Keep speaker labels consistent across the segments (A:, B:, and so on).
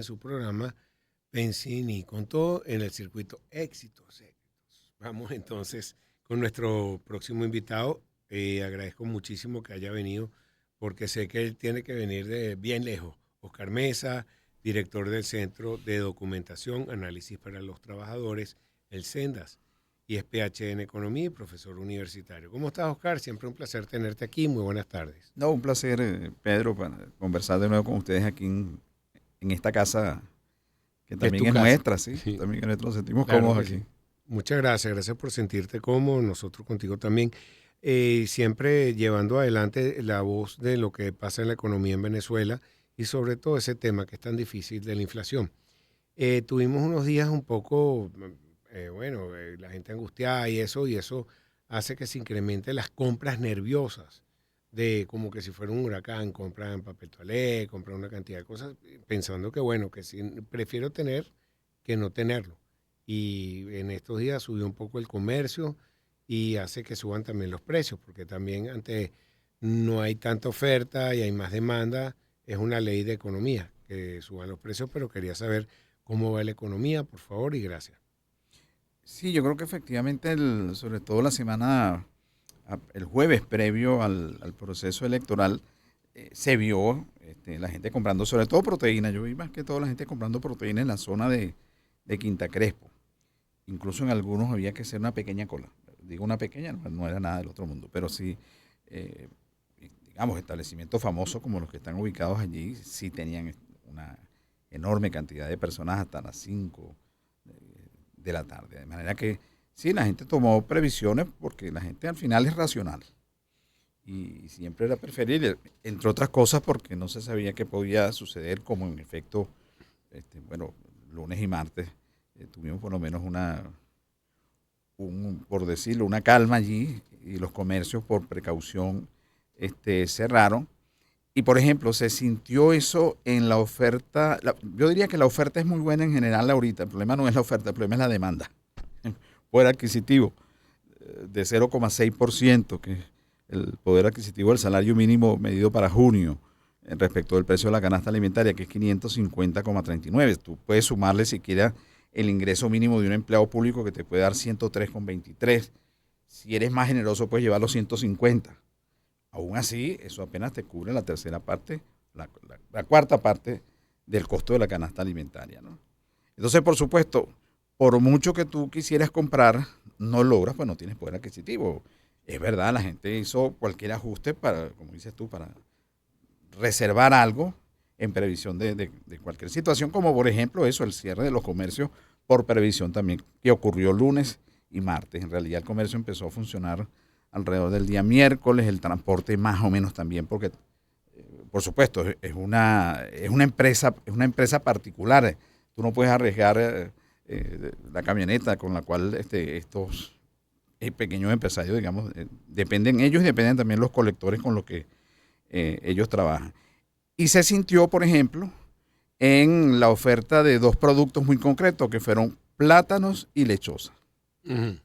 A: en su programa Pensini, con todo en el circuito éxitos, éxitos. Vamos entonces con nuestro próximo invitado. Agradezco muchísimo que haya venido porque sé que él tiene que venir de bien lejos. Oscar Mesa, director del Centro de Documentación, Análisis para los Trabajadores, el CENDAS, y es PhD en Economía y profesor universitario. ¿Cómo estás, Oscar? Siempre un placer tenerte aquí. Muy buenas tardes.
B: No, un placer, Pedro, para conversar de nuevo con ustedes aquí en esta casa que
A: Que es
B: también
A: tu
B: es
A: casa.
B: nuestra, ¿sí?
A: Sí,
B: También es nuestra, nos sentimos
A: claro
B: cómodos
A: que
B: aquí.
A: sí. Muchas gracias, gracias por sentirte cómodo, nosotros contigo también. Siempre llevando adelante la voz de lo que pasa en la economía en Venezuela y sobre todo ese tema que es tan difícil de la inflación. Tuvimos unos días un poco, la gente angustiada y eso hace que se incrementen las compras nerviosas, de como que si fuera un huracán, compran papel toalé, compran una cantidad de cosas, pensando que bueno, que sí, prefiero tener que no tenerlo. Y en estos días subió un poco el comercio y hace que suban también los precios, porque también ante no hay tanta oferta y hay más demanda, es una ley de economía que suban los precios, pero quería saber cómo va la economía, por favor, y gracias.
B: Sí, yo creo que efectivamente, sobre todo la semana, el jueves previo al proceso electoral, se vio la gente comprando, sobre todo proteína. Yo vi más que todo la gente comprando proteína en la zona de Quinta Crespo. Incluso en algunos había que hacer una pequeña cola. Digo una pequeña, no era nada del otro mundo, pero sí, eh, digamos, establecimientos famosos como los que están ubicados allí, sí tenían una enorme cantidad de personas hasta las 5 de la tarde. De manera que sí, la gente tomó previsiones porque la gente al final es racional y siempre era preferible, entre otras cosas porque no se sabía qué podía suceder, como en efecto, bueno, lunes y martes tuvimos por lo menos por decirlo, una calma allí y los comercios por precaución cerraron. Y por ejemplo, se sintió eso en la oferta. Yo diría que la oferta es muy buena en general ahorita. El problema no es la oferta, el problema es la demanda. Poder adquisitivo de 0,6%, que es el poder adquisitivo del salario mínimo medido para junio respecto del precio de la canasta alimentaria, que es 550,39. Tú puedes sumarle siquiera el ingreso mínimo de un empleado público que te puede dar 103,23. Si eres más generoso, puedes llevar los 150. Aún así, eso apenas te cubre la tercera parte, la cuarta parte del costo de la canasta alimentaria, ¿no? Entonces, por supuesto, por mucho que tú quisieras comprar, no logras, pues no tienes poder adquisitivo. Es verdad, la gente hizo cualquier ajuste para, como dices tú, para reservar algo en previsión de cualquier situación, como por ejemplo eso, el cierre de los comercios por previsión también, que ocurrió lunes y martes. En realidad el comercio empezó a funcionar alrededor del día miércoles, el transporte más o menos también, porque por supuesto es una empresa particular. Tú no puedes arriesgar la camioneta con la cual estos pequeños empresarios, digamos, dependen ellos y dependen también los colectores con los que ellos trabajan. Y se sintió, por ejemplo, en la oferta de dos productos muy concretos, que fueron plátanos y lechosa.
A: Ujú.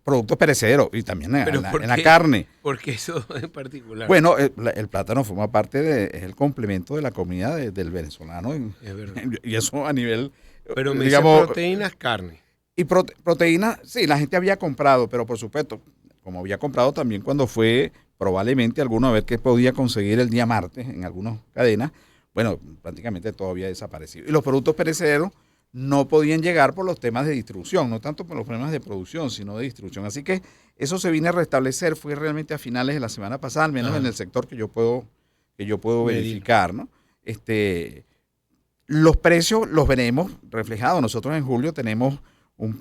B: Productos perecederos y también
A: Pero ¿por
B: en la
A: qué?
B: carne.
A: ¿Por qué eso en particular?
B: Bueno, el plátano forma parte es el complemento de la comida del venezolano
A: Es verdad.
B: y eso a nivel,
A: Pero me dice
B: digamos,
A: proteínas, carne.
B: y proteína, sí, la gente había comprado, pero por supuesto, como había comprado también cuando fue probablemente alguno a ver qué podía conseguir el día martes en algunas cadenas, bueno, prácticamente todo había desaparecido. Y los productos perecederos no podían llegar por los temas de distribución, no tanto por los problemas de producción, sino de distribución. Así que eso se vino a restablecer, fue realmente a finales de la semana pasada, al menos en el
A: Ajá.
B: sector que yo puedo
A: Medir.
B: verificar, ¿no? Los precios los veremos reflejados. Nosotros en julio tenemos una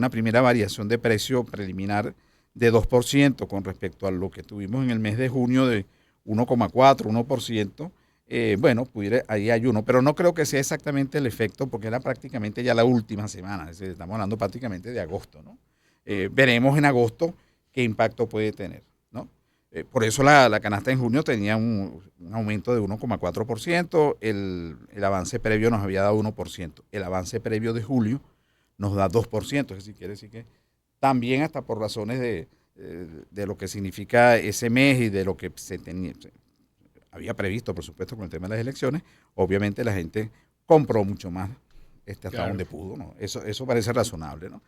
B: primera variación de precio preliminar de 2% con respecto a lo que tuvimos en el mes de junio de 1,4, 1%. Bueno, ahí hay uno, pero no creo que sea exactamente el efecto porque era prácticamente ya la última semana, es decir, estamos hablando prácticamente de agosto, ¿no? Veremos en agosto qué impacto puede tener, ¿no? Por eso la canasta en junio tenía un aumento de 1,4%, el avance previo nos había dado 1%, el avance previo de julio nos da 2%, es decir, quiere decir que también hasta por razones de lo que significa ese mes y de lo que había previsto, por supuesto, con el tema de las elecciones, obviamente la gente compró mucho más hasta
A: Claro.
B: donde pudo, ¿no? Eso parece razonable, ¿no?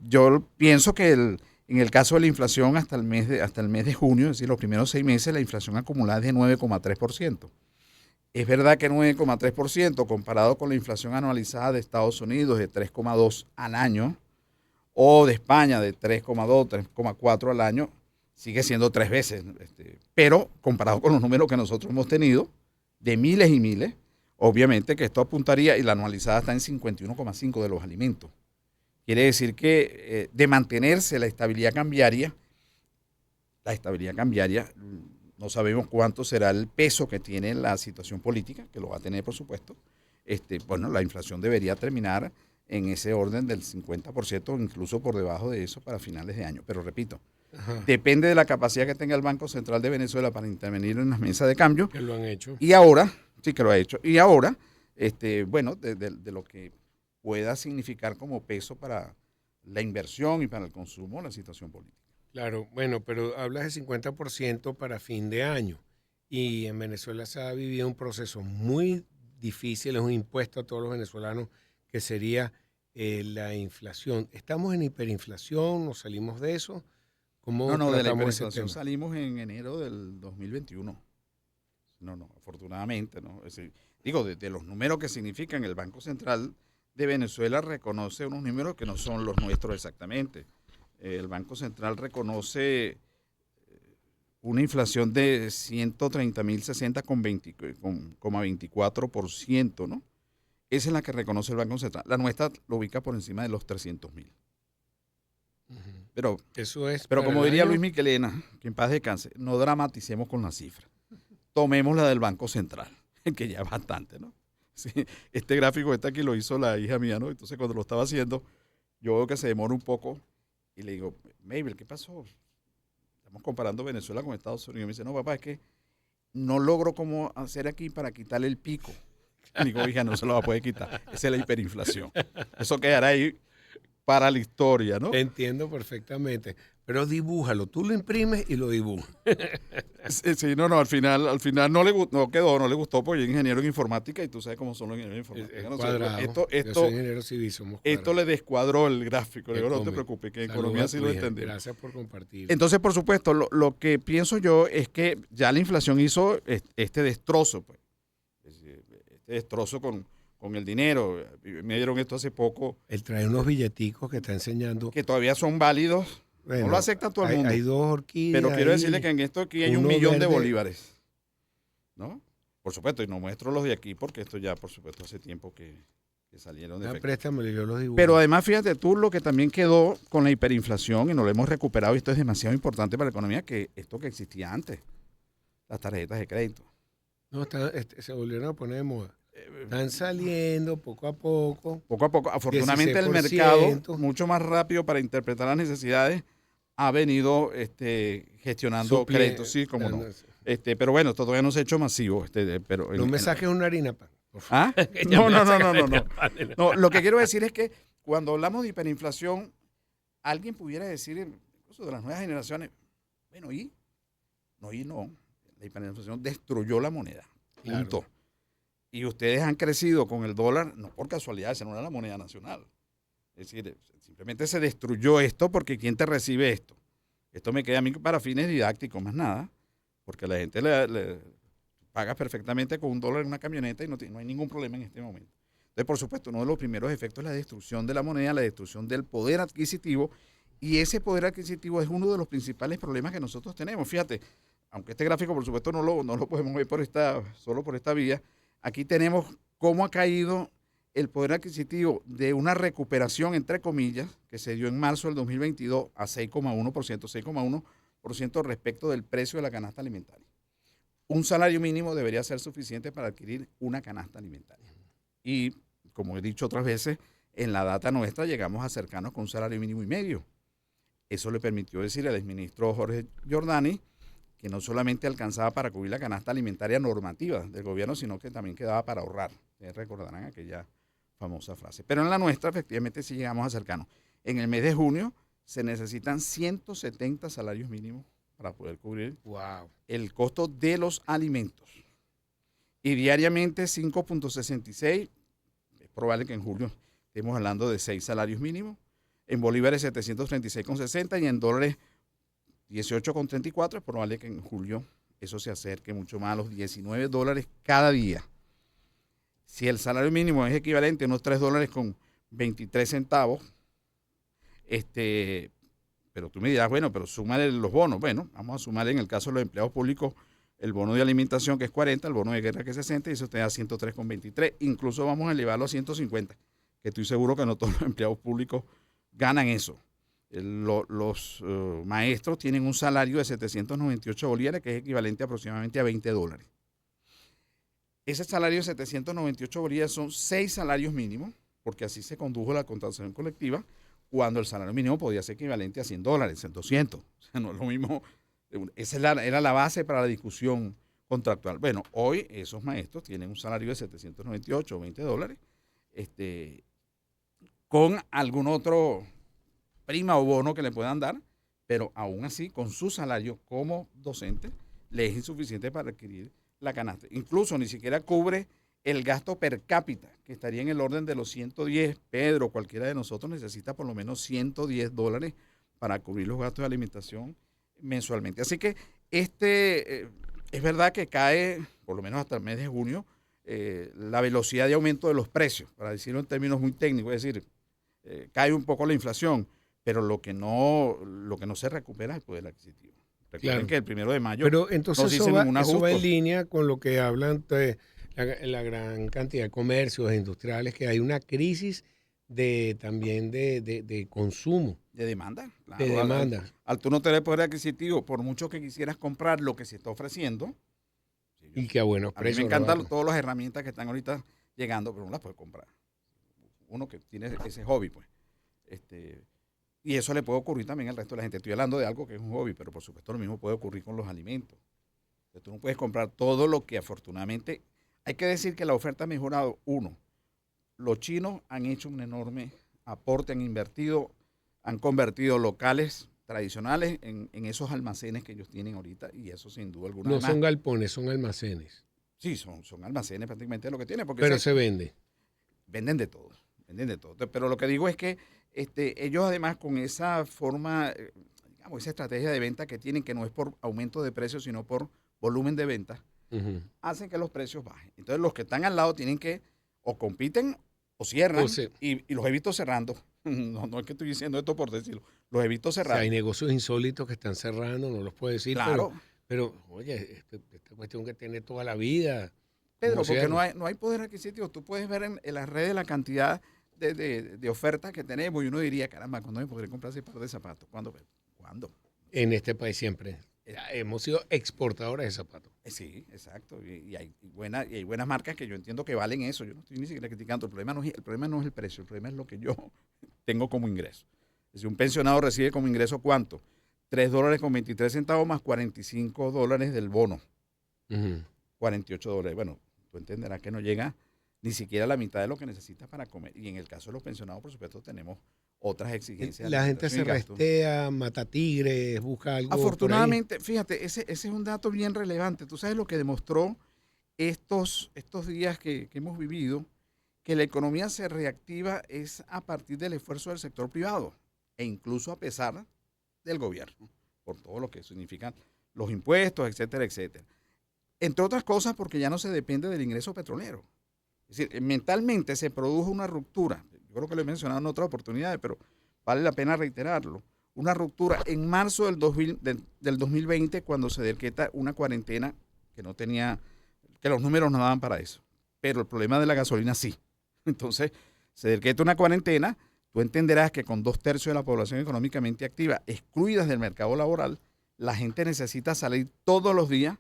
B: Yo pienso que en el caso de la inflación hasta el mes de junio, es decir, los primeros 6 meses, la inflación acumulada es de 9,3%. Es verdad que 9,3% comparado con la inflación anualizada de Estados Unidos de 3,2 al año o de España de 3,2, 3,4 al año, sigue siendo 3 veces. Pero comparado con los números que nosotros hemos tenido, de miles y miles, obviamente que esto apuntaría, y la anualizada está en 51,5 de los alimentos. Quiere decir que de mantenerse la estabilidad cambiaria, no sabemos cuánto será el peso que tiene la situación política, que lo va a tener por supuesto. Bueno, la inflación debería terminar en ese orden del 50%, incluso por debajo de eso para finales de año. Pero repito,
A: Ajá.
B: depende de la capacidad que tenga el Banco Central de Venezuela para intervenir en las mesas de cambio.
A: Que lo han hecho.
B: Y ahora, sí que lo ha hecho, y ahora, bueno, de lo que pueda significar como peso para la inversión y para el consumo la situación política.
A: Claro, bueno, pero hablas de 50% para fin de año. Y en Venezuela se ha vivido un proceso muy difícil, es un impuesto a todos los venezolanos, que sería la inflación. ¿Estamos en hiperinflación? ¿Nos salimos de eso? ¿Cómo
B: No, de la
A: tratamos ese
B: hiperinflación
A: tema?
B: salimos en enero del 2021. No, afortunadamente, ¿no? Es decir, digo, de los números que significan, el Banco Central de Venezuela reconoce unos números que no son los nuestros exactamente. El Banco Central reconoce una inflación de 130.060,24%, ¿no? Esa es la que reconoce el Banco Central. La nuestra lo ubica por encima de los 300.000.
A: Ujú.
B: Pero,
A: Eso es
B: pero
A: para
B: como
A: el
B: diría
A: año.
B: Luis Miquelena, que en paz descanse, no dramaticemos con la cifra. Tomemos la del Banco Central, que ya es bastante, ¿no? Sí, este gráfico aquí lo hizo la hija mía, ¿no? Entonces cuando lo estaba haciendo, yo veo que se demora un poco y le digo, Mabel, ¿qué pasó? Estamos comparando Venezuela con Estados Unidos. Me dice, no, papá, es que no logro cómo hacer aquí para quitarle el pico. Y digo, hija, no se lo va a poder quitar. Esa es la hiperinflación. Eso quedará ahí para la historia, ¿no?
A: Te entiendo perfectamente, pero dibújalo, tú lo imprimes y lo dibujas.
B: Sí, no, al final no no le gustó porque yo soy ingeniero en informática y tú sabes cómo son los ingenieros en
A: Es
B: informática. ¿No?
A: cuadrado. Yo soy ingeniero civil, somos
B: Esto
A: cuadrados.
B: le descuadró el gráfico. Le
A: Te
B: digo, no te
A: come.
B: preocupes, que en
A: Saludos
B: economía
A: a
B: sí
A: tu
B: lo
A: hija.
B: entendemos.
A: Gracias por compartir.
B: Entonces, por supuesto, lo que pienso yo es que ya la inflación hizo este destrozo, pues. Este destrozo con el dinero. Me dieron esto hace poco,
A: Él trae unos billeticos que está enseñando.
B: que todavía son válidos. No lo
A: Bueno,
B: acepta todo el
A: hay
B: mundo.
A: dos
B: Pero
A: orquídeas
B: quiero decirle
A: ahí,
B: que en esto aquí hay 1
A: uno
B: millón de
A: verde.
B: bolívares, ¿no? Por supuesto, y no muestro los de aquí porque esto ya, por supuesto, hace tiempo que salieron de efecto.
A: Préstamelo y yo los dibujo.
B: Pero además, fíjate tú lo que también quedó con la hiperinflación y no lo hemos recuperado, y esto es demasiado importante para la economía, que esto que existía antes, las tarjetas de crédito.
A: No, se volvieron a poner de moda. Están saliendo poco a poco.
B: Poco a poco, afortunadamente el mercado, mucho más rápido para interpretar las necesidades, ha venido gestionando créditos, sí, como no. Pero bueno, esto todavía no se ha hecho masivo. Pero
A: no me saques una harina pan.
B: ¿Ah? No. No, lo que quiero decir es que cuando hablamos de hiperinflación, alguien pudiera decir, incluso de las nuevas generaciones, bueno, no. La hiperinflación destruyó la moneda. Punto. Claro. Y ustedes han crecido con el dólar, no por casualidad, esa no era la moneda nacional. Es decir, simplemente se destruyó esto porque ¿quién te recibe esto? Esto me queda a mí para fines didácticos, más nada, porque la gente le paga perfectamente con $1 en una camioneta y no hay ningún problema en este momento. Entonces, por supuesto, uno de los primeros efectos es la destrucción de la moneda, la destrucción del poder adquisitivo, y ese poder adquisitivo es uno de los principales problemas que nosotros tenemos. Fíjate, aunque este gráfico, por supuesto, no lo podemos ver solo por esta vía, aquí tenemos cómo ha caído el poder adquisitivo de una recuperación, entre comillas, que se dio en marzo del 2022 a 6,1% respecto del precio de la canasta alimentaria. Un salario mínimo debería ser suficiente para adquirir una canasta alimentaria. Y, como he dicho otras veces, en la data nuestra llegamos a acercarnos con un salario mínimo y medio. Eso le permitió decir al exministro Jorge Giordani que no solamente alcanzaba para cubrir la canasta alimentaria normativa del gobierno, sino que también quedaba para ahorrar. Ustedes recordarán aquella famosa frase. Pero en la nuestra, efectivamente, sí llegamos a acercarnos. En el mes de junio se necesitan 170 salarios mínimos para poder cubrir el costo de los alimentos. Y diariamente 5.66 probable que en julio estemos hablando de 6 salarios mínimos. En bolívares 736,60 y en dólares 18,34. Es probable que en julio eso se acerque mucho más a los $19 cada día. Si el salario mínimo es equivalente a unos $3,23, pero tú me dirás, bueno, pero súmale los bonos. Bueno, vamos a sumarle en el caso de los empleados públicos el bono de alimentación, que es 40, el bono de guerra, que es 60, y eso te da 103,23. Incluso vamos a elevarlo a 150, que estoy seguro que no todos los empleados públicos ganan eso. Los maestros tienen un salario de 798 bolívares, que es equivalente aproximadamente a $20. Ese salario de 798 bolívares son 6 salarios mínimos, porque así se condujo la contratación colectiva, cuando el salario mínimo podía ser equivalente a $100, en 200. O sea, no es lo mismo. Esa era la base para la discusión contractual. Bueno, hoy esos maestros tienen un salario de 798 o $20, con algún otro prima o bono que le puedan dar, pero aún así, con su salario como docente, le es insuficiente para adquirir la canasta. Incluso ni siquiera cubre el gasto per cápita, que estaría en el orden de los 110. Pedro, cualquiera de nosotros necesita por lo menos $110 para cubrir los gastos de alimentación mensualmente. Así que es verdad que cae, por lo menos hasta el mes de junio, la velocidad de aumento de los precios, para decirlo en términos muy técnicos, es decir, cae un poco la inflación, pero lo que no se recupera es el poder adquisitivo. Recuerden que el 1 de mayo
A: pero entonces
B: no se dice ningún ajuste.
A: eso va en línea con lo que hablan la gran cantidad de comercios industriales, que hay una crisis también de consumo.
B: De demanda. Claro,
A: de demanda.
B: Al tú no tener poder adquisitivo, por mucho que quisieras comprar lo que se está ofreciendo.
A: Y que a buenos precios.
B: A mí me encantan todas las herramientas que están ahorita llegando, pero no las puedes comprar. Uno que tiene ese hobby, pues. Y eso le puede ocurrir también al resto de la gente. Estoy hablando de algo que es un hobby, pero por supuesto lo mismo puede ocurrir con los alimentos. Entonces, tú no puedes comprar todo lo que afortunadamente... Hay que decir que la oferta ha mejorado. Uno, los chinos han hecho un enorme aporte, han convertido locales tradicionales en esos almacenes que ellos tienen ahorita, y eso sin duda alguna.
A: No son galpones, son almacenes.
B: Sí, son almacenes prácticamente lo que tienen. Porque
A: pero se vende.
B: Venden de todo. Pero lo que digo es que ellos además con esa forma, digamos, esa estrategia de venta que tienen, que no es por aumento de precios, sino por volumen de venta, hacen que los precios bajen. Entonces los que están al lado tienen que o compiten o cierran, y los he visto cerrando. No es que estoy diciendo esto por decirlo, los he visto cerrando.
A: O sea, hay negocios insólitos que están cerrando, no los puedo decir,
B: claro.
A: pero oye, esta cuestión que tiene toda la vida.
B: Pedro, porque no hay poder adquisitivo. Tú puedes ver en las redes la cantidad de ofertas que tenemos, y uno diría, caramba, ¿cuándo me podré comprar ese par de zapatos? ¿Cuándo?
A: En este país siempre. Hemos sido exportadores de zapatos.
B: Sí, exacto. Y hay buenas marcas que yo entiendo que valen eso. Yo no estoy ni siquiera criticando. El problema no es el precio, el problema es lo que yo tengo como ingreso. Es decir, un pensionado recibe como ingreso ¿cuánto? $3,23 más $45 del bono. $48. Bueno, tú entenderás que no llega ni siquiera a la mitad de lo que necesitas para comer. Y en el caso de los pensionados, por supuesto, tenemos otras exigencias.
A: La gente se restea, mata tigres, busca algo.
B: Afortunadamente, fíjate, ese es un dato bien relevante. Tú sabes lo que demostró estos días que hemos vivido, que la economía se reactiva es a partir del esfuerzo del sector privado, e incluso a pesar del gobierno, por todo lo que significan los impuestos, etcétera, etcétera. Entre otras cosas, porque ya no se depende del ingreso petrolero. Es decir, mentalmente se produjo una ruptura. Yo creo que lo he mencionado en otras oportunidades, pero vale la pena reiterarlo. Una ruptura en marzo del 2020, cuando se decreta una cuarentena que no tenía, que los números no daban para eso. Pero el problema de la gasolina sí. Entonces, se decreta una cuarentena. Tú entenderás que con 2/3 de la población económicamente activa excluidas del mercado laboral, la gente necesita salir todos los días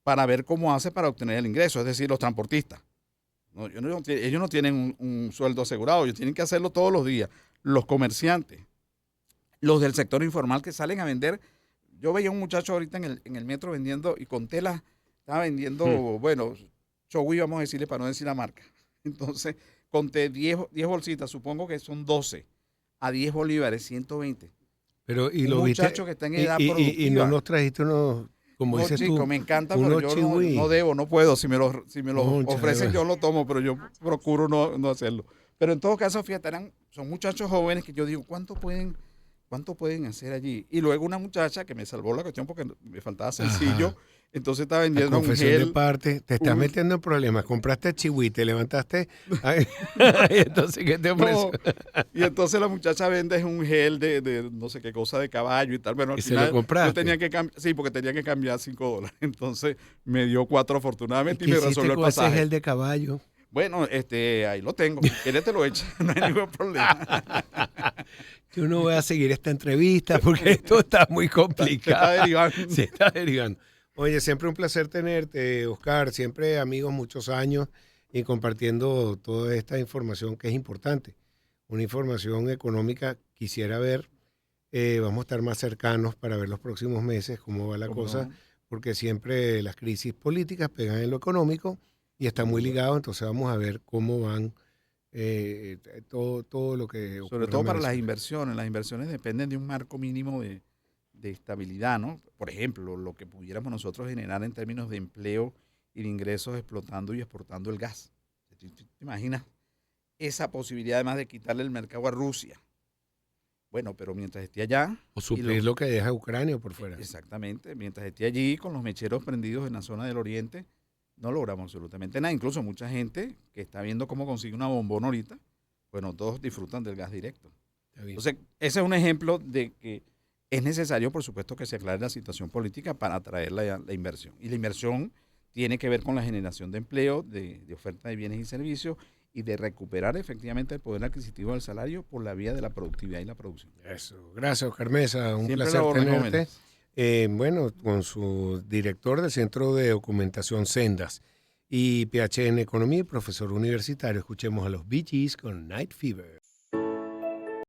B: para ver cómo hace para obtener el ingreso, es decir, los transportistas. Ellos no tienen un sueldo asegurado, ellos tienen que hacerlo todos los días. Los comerciantes, los del sector informal que salen a vender. Yo veía un muchacho ahorita en el metro vendiendo, y con telas, estaba vendiendo, bueno, chogui, vamos a decirle para no decir la marca. Entonces, conté 10 bolsitas, supongo que son 12, a 10 bolívares, 120.
A: Pero, ¿y
B: un
A: lo
B: muchacho
A: viste?
B: que está en edad productiva.
A: Y no nos trajiste unos, como dices
B: chico,
A: tú,
B: me encanta, pero yo no debo, no puedo. Si me lo ofrecen, yo lo tomo, pero yo procuro no hacerlo. Pero en todo caso, fíjate, son muchachos jóvenes que yo digo, ¿cuánto pueden hacer allí? Y luego una muchacha que me salvó la cuestión porque me faltaba sencillo,
A: Ajá.
B: entonces estaba
A: La
B: vendiendo un
A: confesión de
B: gel.
A: parte, te estás metiendo en problemas. Compraste chihui, te levantaste. Ay, entonces, ¿qué te ofreció?
B: No, y entonces la muchacha vende un gel de no sé qué cosa de caballo y tal. Bueno, al
A: Y se lo
B: final yo
A: compraste.
B: tenía que cambiar, sí, porque tenía que cambiar $5. Entonces me dio 4
A: ¿Y
B: afortunadamente y
A: qué
B: me
A: hiciste
B: resolvió el
A: con ese
B: pasaje.
A: gel de caballo?
B: Bueno, ahí lo tengo. Si quieres te lo echo, no hay ningún problema.
A: Yo no voy a seguir esta entrevista porque esto está muy
B: Se
A: complicado.
B: está derivando.
A: Se está derivando. Oye, siempre un placer tenerte, Oscar. Siempre amigos muchos años y compartiendo toda esta información que es importante. Una información económica quisiera ver. Vamos a estar más cercanos para ver los próximos meses cómo va la
B: ¿Cómo
A: cosa,
B: no?
A: porque siempre las crisis políticas pegan en lo económico y está
B: Sin
A: muy
B: duda.
A: ligado. Entonces vamos a ver cómo van todo lo que
B: Sobre
A: ocurre en
B: todo para las
A: Venezuela.
B: inversiones. Las inversiones dependen de un marco mínimo de estabilidad, ¿no? Por ejemplo, lo que pudiéramos nosotros generar en términos de empleo y de ingresos explotando y exportando el gas. ¿Te imaginas esa posibilidad además de quitarle el mercado a Rusia? Bueno, pero mientras esté allá,
A: O
B: y lo,
A: suplir lo que deja Ucrania por fuera.
B: exactamente, mientras esté allí con los mecheros prendidos en la zona del oriente, no logramos absolutamente nada. Incluso mucha gente que está viendo cómo consigue una bombona ahorita, bueno, todos disfrutan del gas directo.
A: Está bien.
B: Entonces, ese es un ejemplo de que es necesario, por supuesto, que se aclare la situación política para atraer la inversión. Y la inversión tiene que ver con la generación de empleo, de oferta de bienes y servicios y de recuperar efectivamente el poder adquisitivo del salario por la vía de la productividad y la producción.
A: Eso. Gracias, Oscar Mesa. Un
B: Siempre a
A: placer
B: la orden,
A: tenerte.
B: jóvenes.
A: Bueno, con su director del Centro de Documentación Sendas y PhD en Economía y profesor universitario. Escuchemos a los Bee Gees con Night Fever.